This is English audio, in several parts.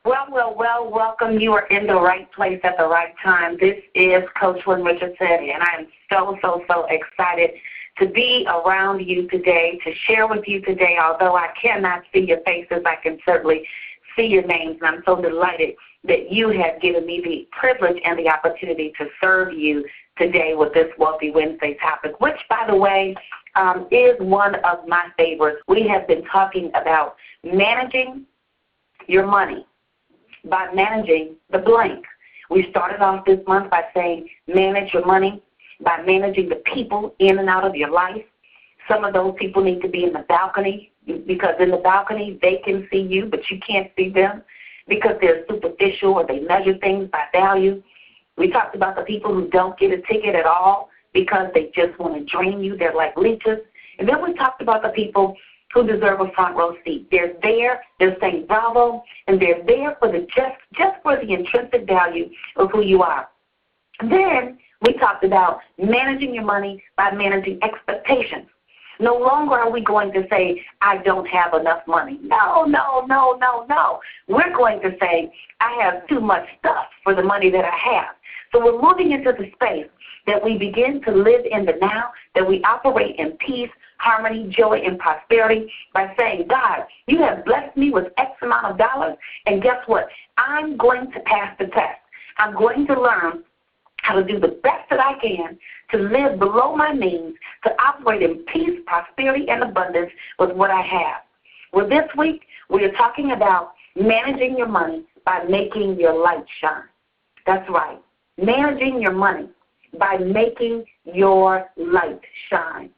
Welcome. You are in the right place at the right time. This is Coach Lynn Richardson, and I am so excited to be around you today, to share with you today. Although I cannot see your faces, I can certainly see your names, and I'm so delighted that you have given me the privilege and the opportunity to serve you today with this Wealthy Wednesday topic, which, by the way, is one of my favorites. We have been talking about managing your money by managing the blank. We started off this month by saying manage your money by managing the people in and out of your life. Some of those people need to be in the balcony because in the balcony they can see you, but you can't see them because they're superficial or they measure things by value. We talked about the people who don't get a ticket at all because they just want to drain you. They're like leeches. And then we talked about the people who deserve a front row seat. They're there, they're saying bravo, and they're there for the just for the intrinsic value of who you are. Then we talked about managing your money by managing expectations. No longer are we going to say, I don't have enough money. No. We're going to say, I have too much stuff for the money that I have. So we're moving into the space that we begin to live in the now, that we operate in peace, harmony, joy, and prosperity by saying, God, you have blessed me with X amount of dollars, and guess what? I'm going to pass the test. I'm going to learn how to do the best that I can to live below my means, to operate in peace, prosperity, and abundance with what I have. Well, this week, we are talking about managing your money by making your light shine. That's right. Managing your money by making your light shine.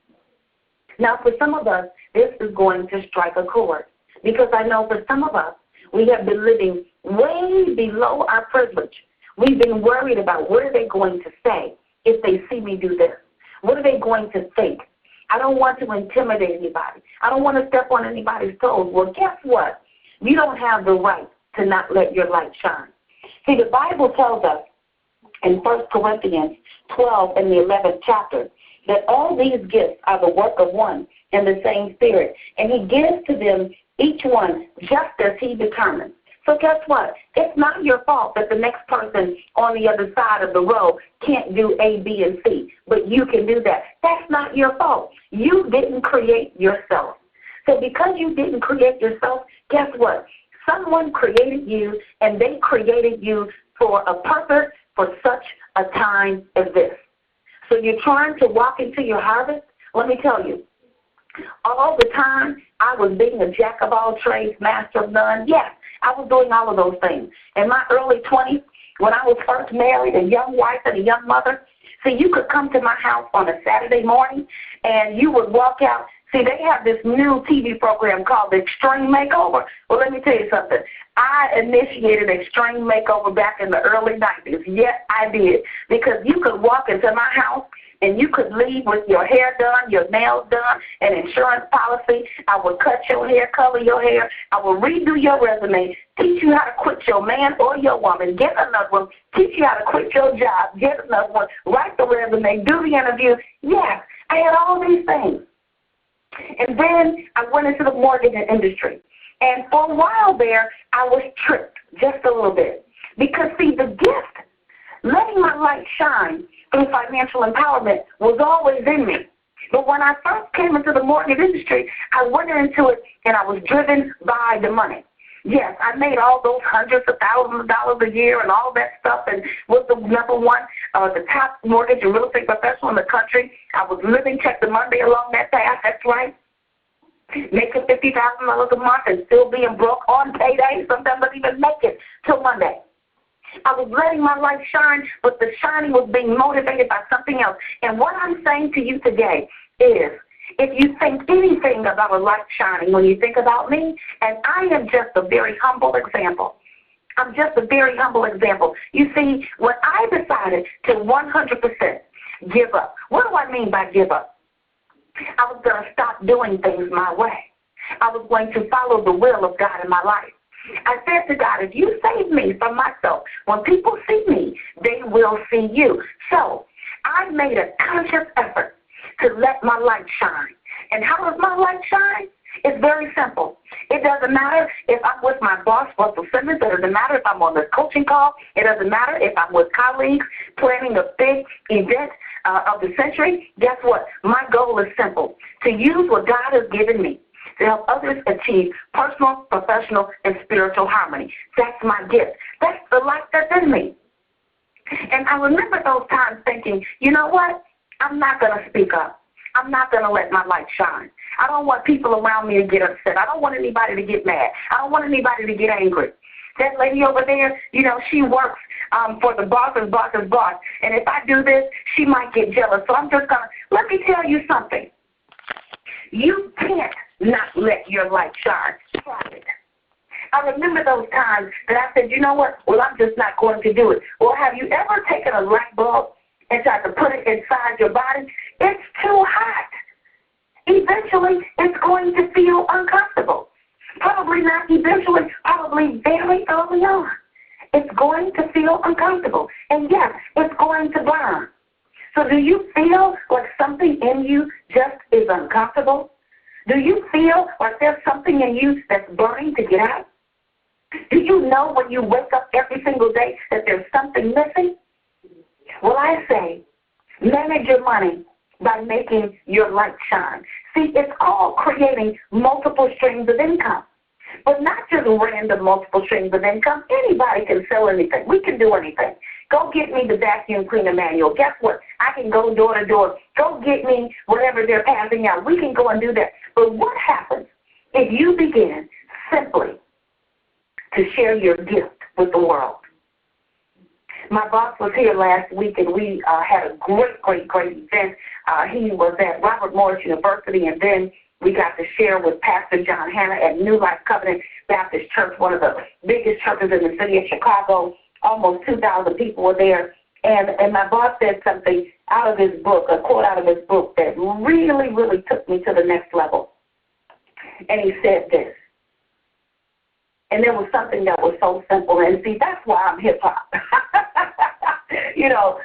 Now, for some of us, this is going to strike a chord because I know for some of us, we have been living way below our privilege. We've been worried about what are they going to say if they see me do this? What are they going to think? I don't want to intimidate anybody. I don't want to step on anybody's toes. Well, guess what? You don't have the right to not let your light shine. See, the Bible tells us in 1 Corinthians 12 and the 11th chapter that all these gifts are the work of one and the same Spirit, and he gives to them each one just as he determines. So guess what? It's not your fault that the next person on the other side of the row can't do A, B, and C, but you can do that. That's not your fault. You didn't create yourself. So because you didn't create yourself, guess what? Someone created you, and they created you for a purpose for such a time as this. So you're trying to walk into your harvest? Let me tell you, all the time I was being a jack of all trades, master of none. Yes, I was doing all of those things. In my early 20s, when I was first married, a young wife and a young mother, see, you could come to my house on a Saturday morning and you would walk out. See, they have this new TV program called The Extreme Makeover. Well, let me tell you something. I initiated Extreme Makeover back in the early 90s. Yes, I did. Because you could walk into my house and you could leave with your hair done, your nails done, an insurance policy. I would cut your hair, color your hair. I would redo your resume, teach you how to quit your man or your woman, get another one, teach you how to quit your job, get another one, write the resume, do the interview. Yes, I had all these things. And then I went into the mortgage industry. And for a while there, I was tricked just a little bit. Because, see, the gift, letting my light shine through financial empowerment was always in me. But when I first came into the mortgage industry, I went into it and I was driven by the money. Yes, I made all those hundreds of thousands of dollars a year and all that stuff and was the number one, the top mortgage and real estate professional in the country. I was living check to Monday along that path, that's right. Making $50,000 a month and still being broke on payday. Sometimes I didn't even make it till Monday. I was letting my light shine, but the shining was being motivated by something else. And what I'm saying to you today is, if you think anything about a light shining when you think about me, and I am just a very humble example. I'm just a very humble example. You see, when I decided to 100% give up, what do I mean by give up? I was going to stop doing things my way. I was going to follow the will of God in my life. I said to God, if you save me from myself, when people see me, they will see you. So I made a conscious effort to let my light shine. And how does my light shine? It's very simple. It doesn't matter if I'm with my boss, Russell Simmons. It doesn't matter if I'm on this coaching call. It doesn't matter if I'm with colleagues planning a big event of the century. Guess what? My goal is simple, to use what God has given me to help others achieve personal, professional, and spiritual harmony. That's my gift. That's the light that's in me. And I remember those times thinking, you know what? I'm not going to speak up. I'm not going to let my light shine. I don't want people around me to get upset. I don't want anybody to get mad. I don't want anybody to get angry. That lady over there, she works for the boss's boss's boss. And if I do this, she might get jealous. So I'm just going to, let me tell you something. You can't not let your light shine. Try it. I remember those times that I said, you know what? Well, I'm just not going to do it. Well, have you ever taken a light bulb and tried to put it inside your body? It's too hot. Eventually, it's going to feel uncomfortable. Probably not eventually, probably very early on. It's going to feel uncomfortable. And yes, it's going to burn. So do you feel like something in you just is uncomfortable? Do you feel like there's something in you that's burning to get out? Do you know when you wake up every single day that there's something missing? Well, I say, manage your money by making your light shine. See, it's called creating multiple streams of income. But not just random multiple streams of income. Anybody can sell anything. We can do anything. Go get me the vacuum cleaner manual. Guess what? I can go door to door. Go get me whatever they're passing out. We can go and do that. But what happens if you begin simply to share your gift with the world? My boss was here last week, and we had a great event. He was at Robert Morris University, and then we got to share with Pastor John Hanna at New Life Covenant Baptist Church, one of the biggest churches in the city of Chicago. Almost 2,000 people were there. And my boss said something out of his book, a quote out of his book that really took me to the next level. And he said this. And there was something that was so simple. And see, that's why I'm hip-hop.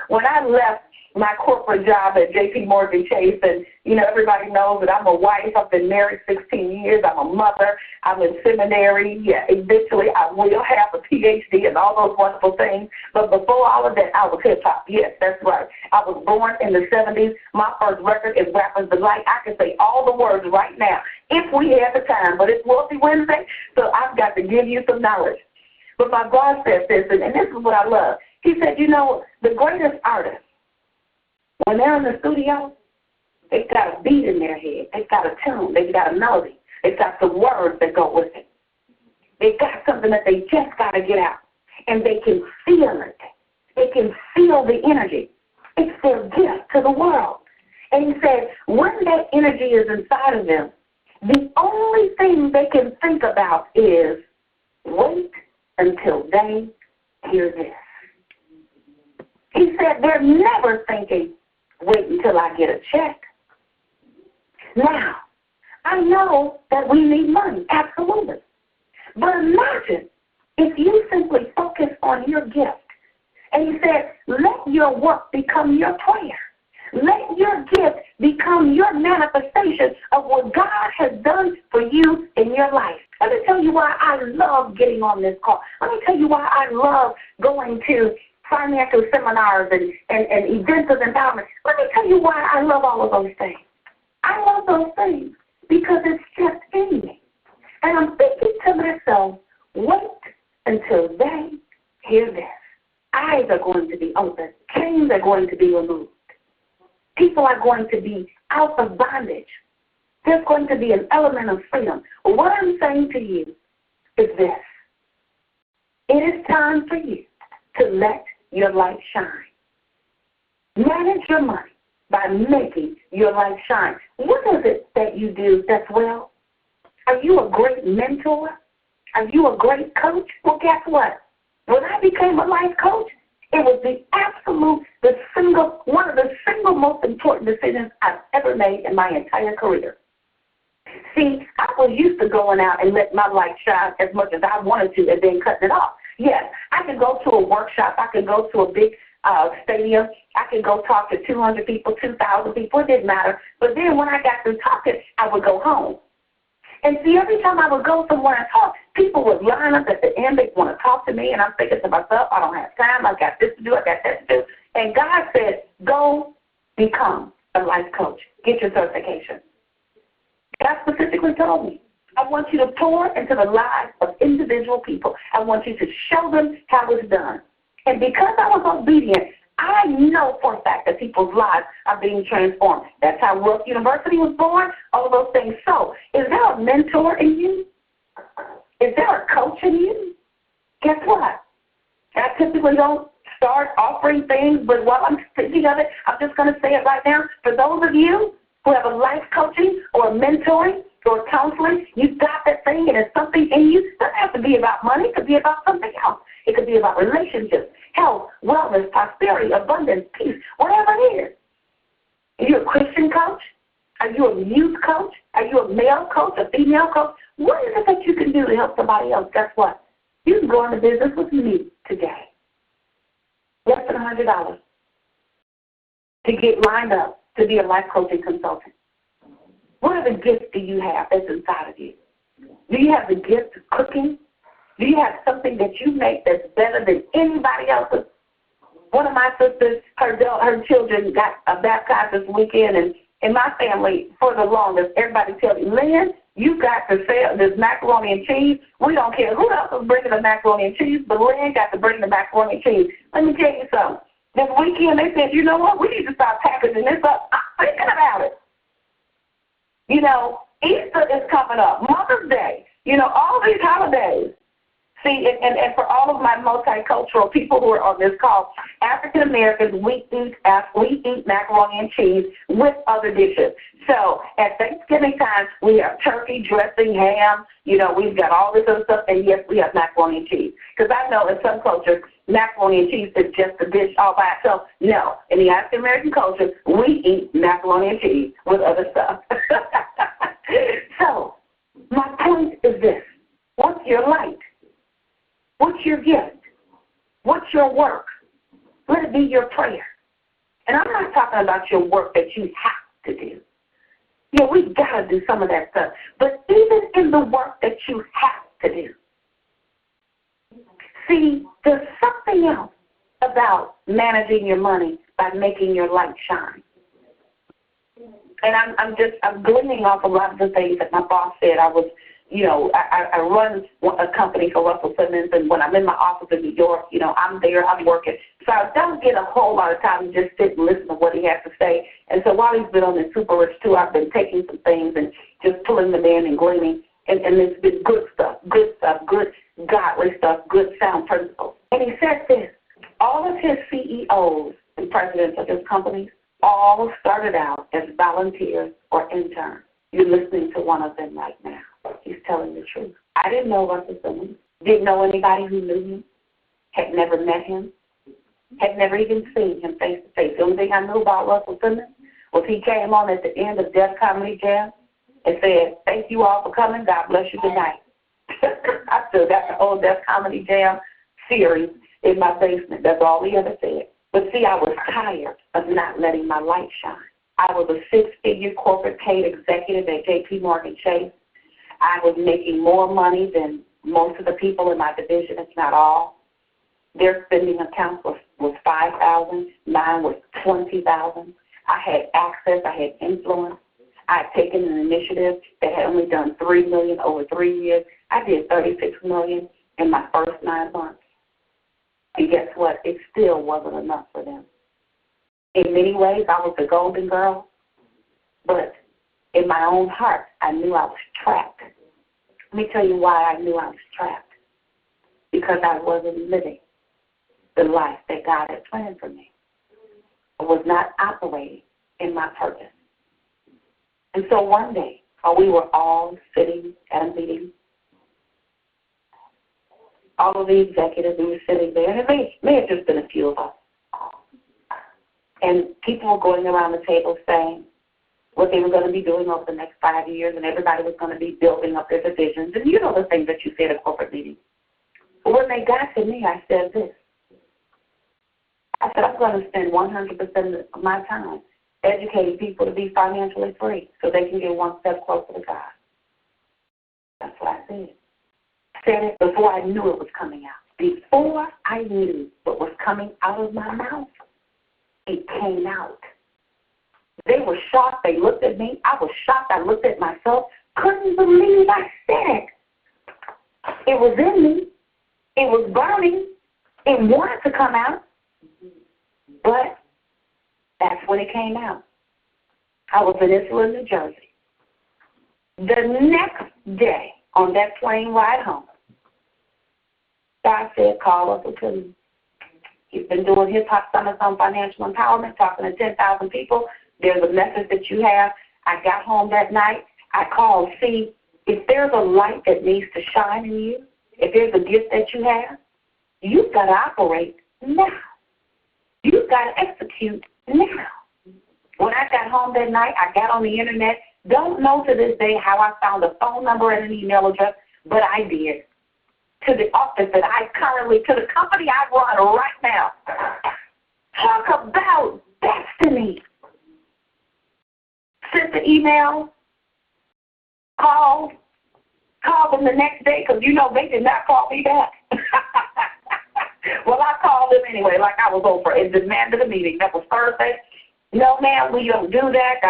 When I left my corporate job at J.P. Morgan Chase, and, everybody knows that I'm a wife. I've been married 16 years. I'm a mother. I'm in seminary. Yeah, eventually I will have a Ph.D. and all those wonderful things. But before all of that, I was hip-hop. Yes, that's right. I was born in the 70s. My first record is Rappers Delight. I can say all the words right now if we have the time. But it's Wealthy Wednesday, so I've got to give you some knowledge. But my boss said this, and this is what I love. He said, the greatest artists, when they're in the studio, they've got a beat in their head. They've got a tune. They've got a melody. They've got some words that go with it. They've got something that they just got to get out. And they can feel it. They can feel the energy. It's their gift to the world. And he said, when that energy is inside of them, the only thing they can think about is wait until they hear this. He said they're never thinking, wait until I get a check. Now, I know that we need money, absolutely. But imagine if you simply focus on your gift. And he said, let your work become your prayer. Let your gift become your manifestation of what God has done for you in your life. Let me tell you why I love getting on this call. Let me tell you why I love going to financial seminars and events of empowerment. Let me tell you why I love all of those things. I love those things because it's just in me. And I'm thinking to myself, wait until they hear this. Eyes are going to be open. Chains are going to be removed. People are going to be out of bondage. There's going to be an element of freedom. What I'm saying to you is this. It is time for you to let your light shine. Manage your money by making your light shine. What is it that you do that's well? Are you a great mentor? Are you a great coach? Well, guess what? When I became a life coach, it was one of the single most important decisions I've ever made in my entire career. See, I was used to going out and letting my light shine as much as I wanted to and then cutting it off. Yes, I could go to a workshop. I could go to a big stadium. I could go talk to 200 people, 2,000 people. It didn't matter. But then when I got through talking, I would go home. And see, every time I would go somewhere and talk, people would line up at the end. They want to talk to me, and I'm thinking to myself, I don't have time. I got this to do. I got that to do. And God said, go become a life coach. Get your certification. God specifically told me, I want you to pour into the lives of individual people. I want you to show them how it's done. And because I was obedient, I know for a fact that people's lives are being transformed. That's how Wealth University was born, all of those things. So, is there a mentor in you? Is there a coach in you? Guess what? I typically don't start offering things, but while I'm thinking of it, I'm just going to say it right now. For those of you who have a life coaching or mentoring or counseling, you've got that thing and it's something in you. It doesn't have to be about money. It could be about something else. It could be about relationships, health, wellness, prosperity, abundance, peace, whatever it is. Are you a Christian coach? Are you a youth coach? Are you a male coach, a female coach? What is it that you can do to help somebody else? Guess what? You can go into business with me today. Less than $100 to get lined up to be a life coaching consultant. What are the gifts do you have that's inside of you? Do you have the gift of cooking? Do you have something that you make that's better than anybody else's? One of my sisters, her children got baptized this weekend, and in my family, for the longest, everybody tells me, Lynn, you got to sell this macaroni and cheese. We don't care who else is bringing the macaroni and cheese, but Lynn got to bring the macaroni and cheese. Let me tell you something. This weekend, they said, you know what, we need to start packaging this up. I'm thinking about it. You know, Easter is coming up, Mother's Day, you know, all these holidays. See, and for all of my multicultural people who are on this call, African Americans, we eat macaroni and cheese with other dishes. So at Thanksgiving time, we have turkey, dressing, ham. You know, we've got all this other stuff, and yes, we have macaroni and cheese. Because I know in some cultures, macaroni and cheese is just a dish all by itself. No, in the African American culture, we eat macaroni and cheese with other stuff. So my point is this: what's your light? What's your gift? What's your work? Let it be your prayer. And I'm not talking about your work that you have to do. Yeah, we've got to do some of that stuff. But even in the work that you have to do, see, there's something else about managing your money by making your light shine. And I'm gleaning off a lot of the things that my boss said. I run a company for Russell Simmons, and when I'm in my office in New York, you know, I'm there, I'm working. So I don't get a whole lot of time to just sit and listen to what he has to say. And so while he's been on this Super Rich tour, I've been taking some things and just pulling them in and gleaning. And it's been good stuff, good godly stuff, good sound principles. And he said this: all of his CEOs and presidents of his companies all started out as volunteers or interns. You're listening to one of them right now. He's telling the truth. I didn't know Russell Simmons, didn't know anybody who knew him, had never met him, had never even seen him face to face. The only thing I knew about Russell Simmons was he came on at the end of Def Comedy Jam and said, thank you all for coming. God bless you tonight. I still got the whole Def Comedy Jam series in my basement. That's all he ever said. But see, I was tired of not letting my light shine. I was a six-figure corporate paid executive at J.P. Morgan Chase. I was making more money than most of the people in my division, if not all. Their spending account was $5,000. Mine was $20,000. I had access. I had influence. I had taken an initiative that had only done $3 million over 3 years. I did $36 million in my first 9 months. And guess what? It still wasn't enough for them. In many ways, I was the golden girl, but in my own heart, I knew I was trapped. Let me tell you why I knew I was trapped. Because I wasn't living the life that God had planned for me. I was not operating in my purpose. And so one day, while we were all sitting at a meeting, all of the executives, we were sitting there, and it may have just been a few of us. And people were going around the table saying what they were going to be doing over the next 5 years, and everybody was going to be building up their divisions. And you know the things that you say at a corporate meeting. But when they got to me, I said this. I said, I'm going to spend 100% of my time educating people to be financially free so they can get one step closer to God. That's what I said. I said it before I knew it was coming out. Before I knew what was coming out of my mouth, it came out. They were shocked. They looked at me. I was shocked. I looked at myself. Couldn't believe I said it. It was in me. It was burning. It wanted to come out. But that's when it came out. I was in Iselin, New Jersey. The next day, on that plane ride home, God said, call us to He's been doing hip-hop summits on financial empowerment, talking to 10,000 people. There's a message that you have. I got home that night. I called, see, if there's a light that needs to shine in you, if there's a gift that you have, you've got to operate now. You've got to execute now. When I got home that night, I got on the Internet. Don't know to this day how I found a phone number and an email address, but I did. To the office that I currently, to the company I run right now. Talk about destiny. Sent the email, called them the next day because, they did not call me back. Well, I called them anyway, like I was over and demanded a meeting. That was Thursday. No, ma'am, we don't do that.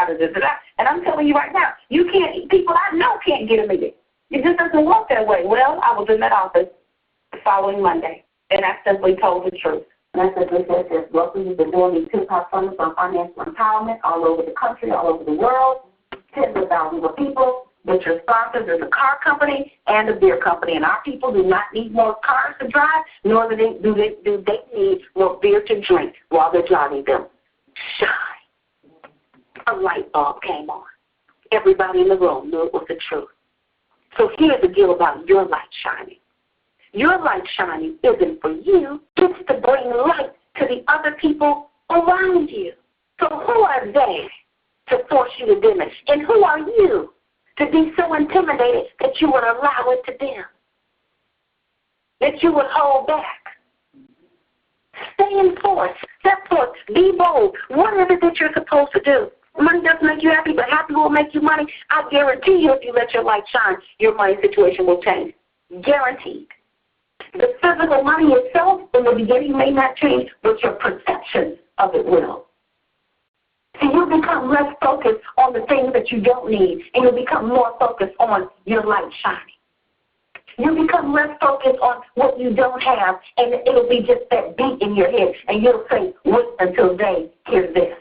And I'm telling you right now, people I know can't get a meeting. It just doesn't work that way. Well, I was in that office the following Monday, and I simply told the truth. And I said, welcome, you've been doing these hip-hop summits on financial empowerment all over the country, all over the world, tens of thousands of people. But your sponsors is a car company and a beer company, and our people do not need more cars to drive, nor do they need more beer to drink while they're driving them. Shine. A light bulb came on. Everybody in the room knew it was the truth. So here's the deal about your light shining. Your light shining isn't for you. It's to bring light to the other people around you. So who are they to force you to dim it? And who are you to be so intimidated that you would allow it to dim? That you would hold back? Stay in force. Step forth. Be bold. What is it that you're supposed to do? Money doesn't make you happy, but happy will make you money. I guarantee you if you let your light shine, your money situation will change. Guaranteed. The physical money itself in the beginning may not change, but your perception of it will. So you become less focused on the things that you don't need, and you become more focused on your light shining. You become less focused on what you don't have, and it'll be just that beat in your head, and you'll say, wait until they hear this.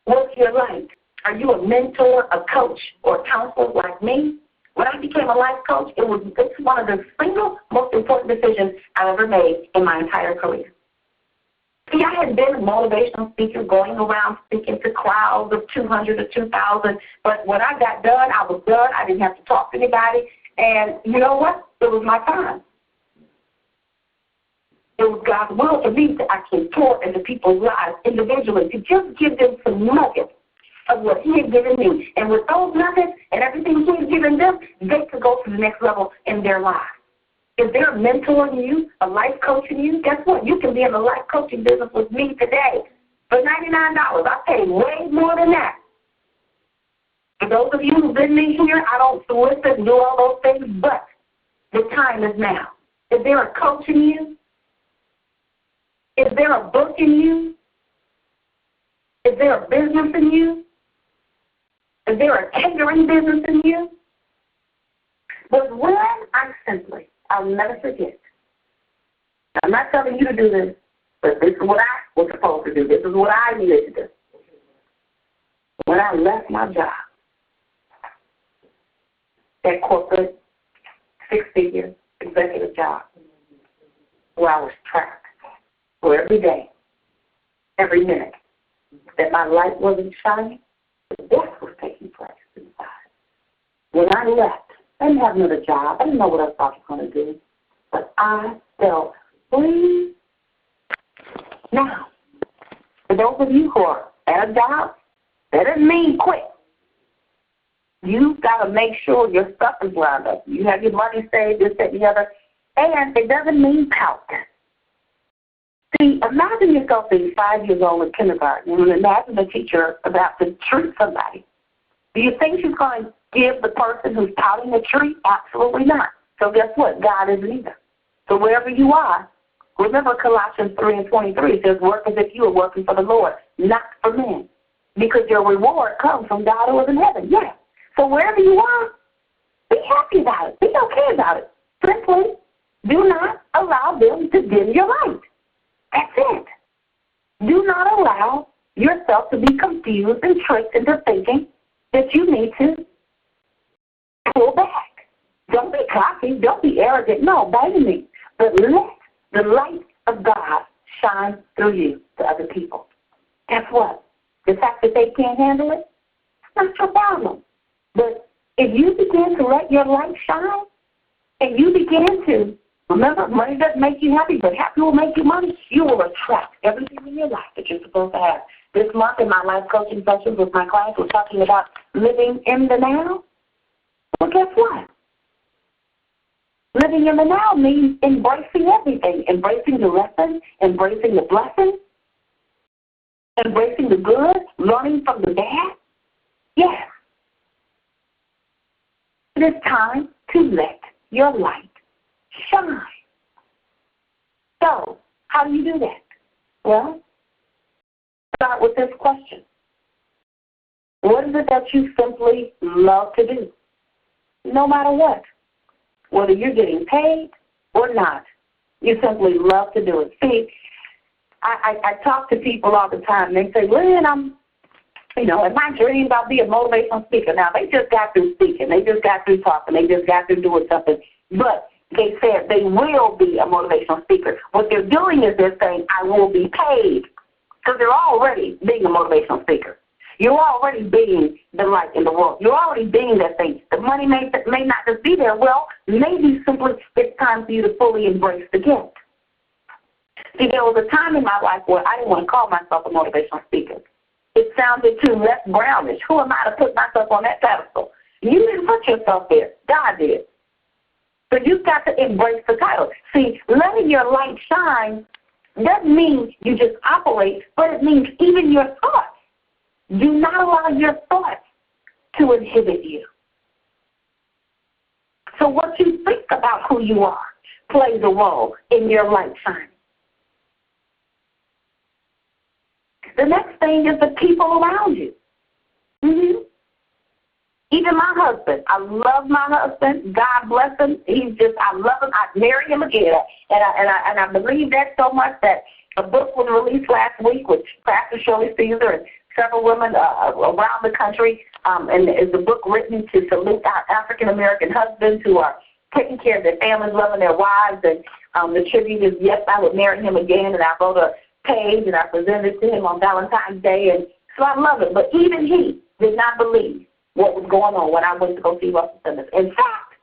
What's your light? Are you a mentor, a coach, or a counselor like me? When I became a life coach, it's one of the single most important decisions I ever made in my entire career. See, I had been a motivational speaker going around speaking to crowds of 200 or 2,000, but when I got done, I was done. I didn't have to talk to anybody, and you know what? It was my time. It was God's will for me to actually pour into people's lives individually, to just give them some nuggets of what He had given me. And with those nuggets and everything He had given them, they could go to the next level in their lives. If they're a mentor in you, a life coach in you, guess what? You can be in the life coaching business with me today for $99. I pay way more than that. For those of you who've been here, I don't solicit and do all those things, but the time is now. Is there a coach in you? Is there a book in you? Is there a business in you? Is there a catering business in you? But when I'll never forget. I'm not telling you to do this, but this is what I was supposed to do. This is what I needed to do. When I left my job, that corporate six-figure executive job, where I was trapped for every day, every minute, that my light wasn't shining, death was taking place inside. When I left, I didn't have another job. I didn't know what else I was going to do. But I felt free. Now, for those of you who are at a job, that doesn't mean quit. You've got to make sure your stuff is lined up. You have your money saved, this, that, and the other. And it doesn't mean pout. See, imagine yourself being 5 years old in kindergarten and imagine the teacher about to treat somebody. Do you think she's going to give the person who's pouting a treat? Absolutely not. So guess what? God isn't either. So wherever you are, remember Colossians 3:23 says, work as if you were working for the Lord, not for men. Because your reward comes from God who is in heaven. Yes. So wherever you are, be happy about it. Be okay about it. Simply do not allow them to dim your light. That's it. Do not allow yourself to be confused and tricked into thinking that you need to pull back. Don't be cocky. Don't be arrogant. No, by any means. But let the light of God shine through you to other people. Guess what? The fact that they can't handle it, it's not your problem. But if you begin to let your light shine and you begin to, remember, money doesn't make you happy, but happy will make you money, you will attract everything in your life that you're supposed to have. This month in my life coaching sessions with my clients, we're talking about living in the now. Well, guess what? Living in the now means embracing everything, embracing the lesson, embracing the blessing, embracing the good, learning from the bad. Yes. It is time to let your light shine. So, how do you do that? Well, start with this question. What is it that you simply love to do? No matter what. Whether you're getting paid or not, you simply love to do it. See, I talk to people all the time, and they say, Lynn, in my dreams I'll be a motivational speaker. Now, they just got through speaking. They just got through talking. They just got through doing something. But they said they will be a motivational speaker. What they're doing is they're saying, I will be paid, because they're already being a motivational speaker. You're already being the light in the world. You're already being that thing. The money may not just be there. Well, maybe simply it's time for you to fully embrace the gift. See, there was a time in my life where I didn't want to call myself a motivational speaker. It sounded too less brownish. Who am I to put myself on that pedestal? You didn't put yourself there. God did. So you've got to embrace the title. See, letting your light shine doesn't mean you just operate, but it means even your thoughts. Do not allow your thoughts to inhibit you. So what you think about who you are plays a role in your light shining. The next thing is the people around you. Even my husband. I love my husband. God bless him. I love him. I'd marry him again. And I believe that so much that a book was released last week with Pastor Shirley Caesar and several women around the country. And it's a book written to salute our African-American husbands who are taking care of their families, loving their wives. And the tribute is, yes, I would marry him again. And I wrote a page and I presented it to him on Valentine's Day. And so I love it. But even he did not believe what was going on when I went to go see Russell Simmons. In fact,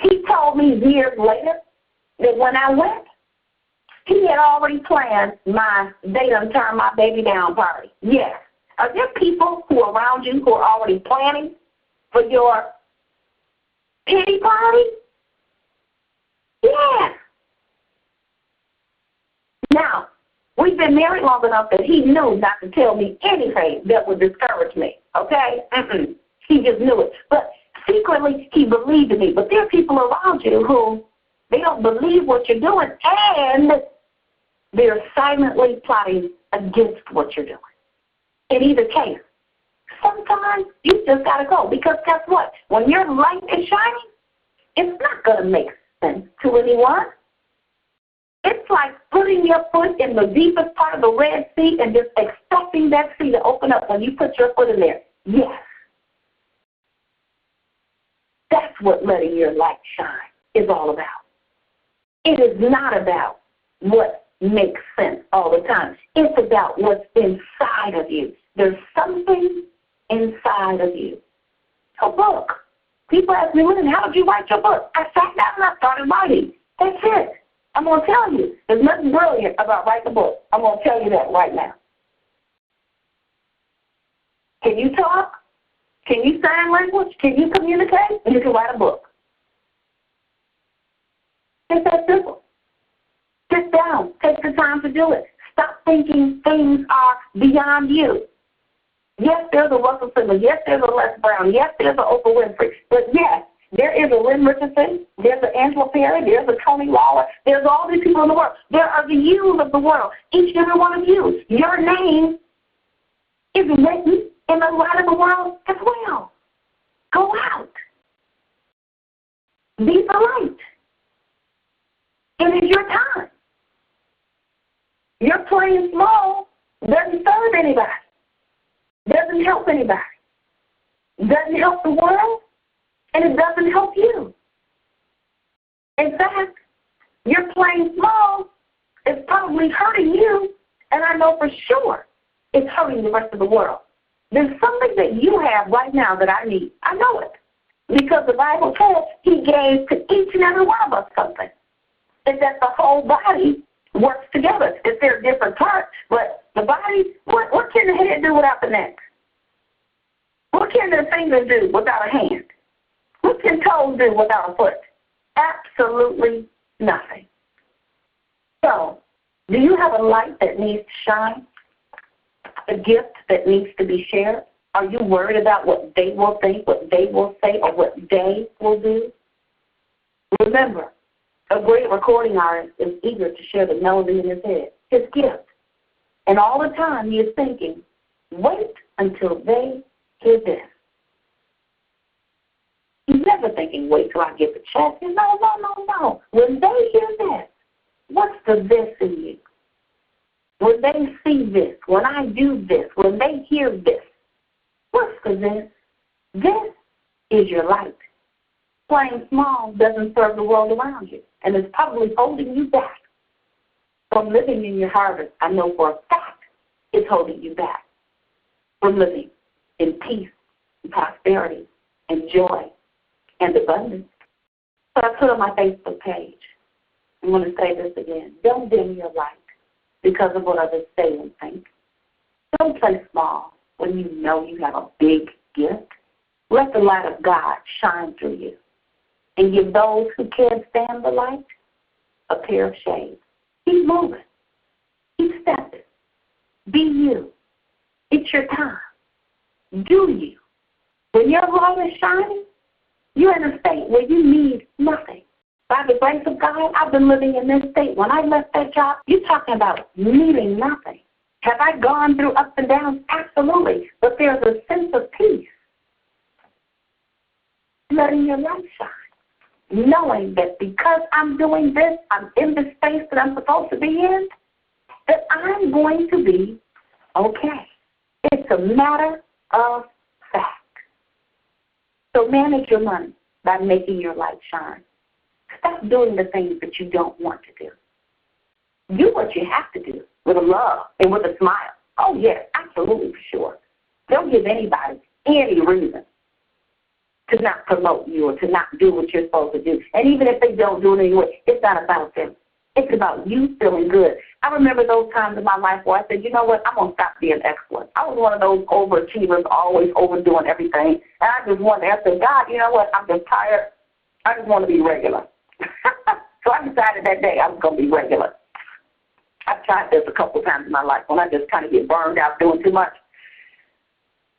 he told me years later that when I went, he had already planned my they done turn my baby down party. Yes. Are there people who are around you who are already planning for your pity party? Yes. Now, we've been married long enough that he knew not to tell me anything that would discourage me, okay? He just knew it. But secretly, he believed in me. But there are people around you who, they don't believe what you're doing, and they're silently plotting against what you're doing. In either case, sometimes you just got to go. Because guess what? When your light is shining, it's not going to make sense to anyone. It's like putting your foot in the deepest part of the Red Sea and just expecting that sea to open up when you put your foot in there. Yes. That's what letting your light shine is all about. It is not about what makes sense all the time. It's about what's inside of you. There's something inside of you. A book. People ask me, Lynn, how did you write your book? I sat down and I started writing. That's it. I'm going to tell you, there's nothing brilliant about writing a book. I'm going to tell you that right now. Can you talk? Can you sign language? Can you communicate? And you can write a book. It's that simple. Sit down. Take the time to do it. Stop thinking things are beyond you. Yes, there's a Russell Simmons. Yes, there's a Les Brown. Yes, there's a Oprah Winfrey. But yes, there is a Lynn Richardson. There's an Angela Perry. There's a Tony Lawler. There's all these people in the world. There are the yous of the world. Each and every one of you. Your name is written in the light of the world as well. Go out. Be the light. It is your time. You're playing small. Doesn't serve anybody. Doesn't help anybody. Doesn't help the world. And it doesn't help you. In fact, you're playing small. It's probably hurting you. And I know for sure it's hurting the rest of the world. There's something that you have right now that I need. I know it. Because the Bible says he gave to each and every one of us something. And that the whole body works together. It's their different parts, but the body, what can the head do without the neck? What can the fingers do without a hand? What can toes do without a foot? Absolutely nothing. So, do you have a light that needs to shine? A gift that needs to be shared? Are you worried about what they will think, what they will say, or what they will do? Remember, a great recording artist is eager to share the melody in his head, his gift. And all the time he is thinking, wait until they hear this. He's never thinking, wait till I get the check. No. When they hear this, what's the this in you? When they see this, when I do this, when they hear this, what's the this? This is your light. Playing small doesn't serve the world around you, and it's probably holding you back from living in your harvest. I know for a fact it's holding you back from living in peace and prosperity and joy and abundance. So I put on my Facebook page, I'm going to say this again. Don't dim your light because of what others say and think. Don't play small when you know you have a big gift. Let the light of God shine through you and give those who can't stand the light a pair of shades. Keep moving. Keep stepping. Be you. It's your time. Do you. When your light is shining, you're in a state where you need nothing. By the grace of God, I've been living in this state. When I left that job, you're talking about needing nothing. Have I gone through ups and downs? Absolutely. But there's a sense of peace. Letting your light shine. Knowing that because I'm doing this, I'm in the space that I'm supposed to be in, that I'm going to be okay. It's a matter of fact. So manage your money by making your light shine. Stop doing the things that you don't want to do. Do what you have to do with a love and with a smile. Oh, yes, absolutely, for sure. Don't give anybody any reason to not promote you or to not do what you're supposed to do. And even if they don't do it anyway, it's not about them. It's about you feeling good. I remember those times in my life where I said, you know what, I'm going to stop being excellent. I was one of those overachievers, always overdoing everything. And I just wanted to ask God, you know what, I'm just tired. I just want to be regular. So I decided that day I was going to be regular. I've tried this a couple times in my life when I just kind of get burned out doing too much.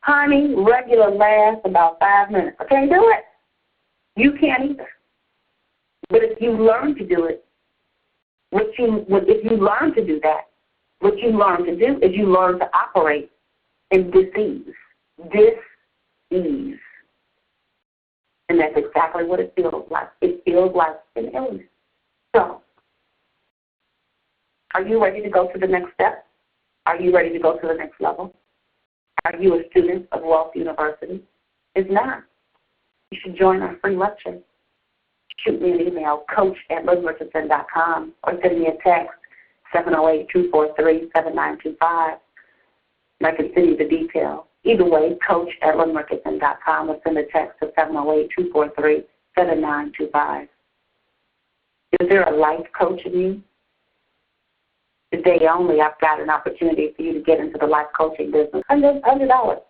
Honey, regular lasts about 5 minutes. I can't do it. You can't either. But if you learn to do it, if you learn to do that, what you learn to do is you learn to operate in dis-ease. Dis-ease. And that's exactly what it feels like. It feels like an illness. So, are you ready to go to the next step? Are you ready to go to the next level? Are you a student of Wealth University? If not, you should join our free lecture. Shoot me an email, coach@lizrichardson.com, or send me a text, 708-243-7925, and I can send you the details. Either way, coach@lizrichardson.com, or send a text to 708-243-7925. Is there a life coach in you? Today only, I've got an opportunity for you to get into the life coaching business. $100.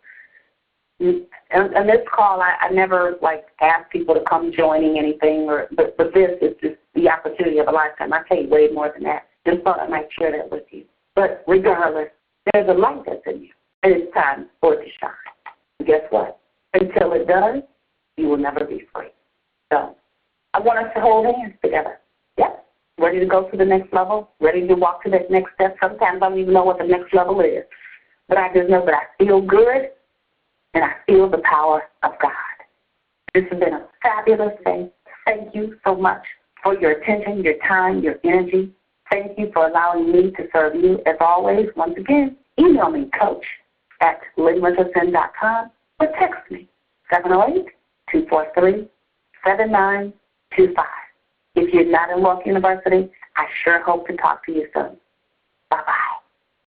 On this call, I never ask people to come joining anything, but this is just the opportunity of a lifetime. I tell you way more than that. Just thought I might share that with you. But regardless, there's a light that's in you. and it's time for it to shine. And guess what? Until it does, you will never be free. So I want us to hold hands together. Yep. Ready to go to the next level, ready to walk to that next step. Sometimes I don't even know what the next level is. But I just know that I feel good and I feel the power of God. This has been a fabulous day. Thank you so much for your attention, your time, your energy. Thank you for allowing me to serve you. As always, once again, email me, coach@lynrickerson.com, or text me, 708-243-7925. If you're not in Walk University, I sure hope to talk to you soon. Bye-bye.